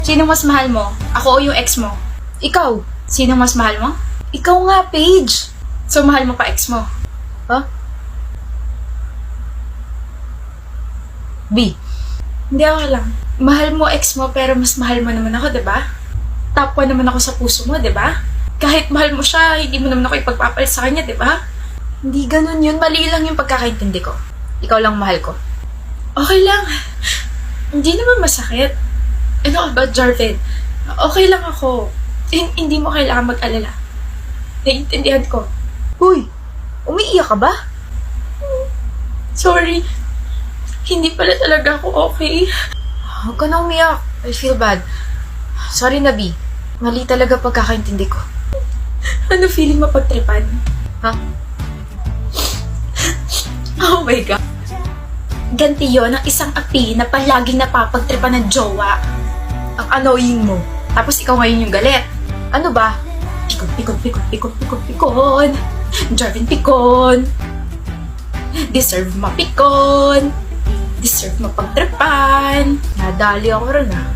Sino mas mahal mo? Ako o yung ex mo? Ikaw. Sino mas mahal mo? Ikaw nga, Paige. So, mahal mo pa ex mo? Huh? B. Hindi ako lang. Mahal mo ex mo pero mas mahal mo naman ako, diba? Top 1 naman ako sa puso mo, diba? Kahit mahal mo siya, hindi mo naman ako ipagpapalit sa kanya, diba? Hindi ganun yun. Mali lang yung pagkakaintindi ko. Ikaw lang mahal ko. Okay lang. Hindi naman masakit. Ano ka ba, Jarvin? Okay lang ako. Hindi mo kailangan mag-alala. Naiintindihan ko. Uy, umiiyak ka ba? Sorry. Hindi pala talaga ako okay. Huwag ka na umiyak. I feel bad. Sorry na, B. Mali talaga pagkakaintindi ko. Ano feeling mapagtripan? Ha? Oh my God. Ganti yun ang isang api na palaging napapagtripan ng jowa. Ang annoying mo. Tapos ikaw ngayon yung galit. Ano ba? Pikon. Jarvin pikon. Deserve mapikon. Deserve mapagtripan. Nadali ako rin ah.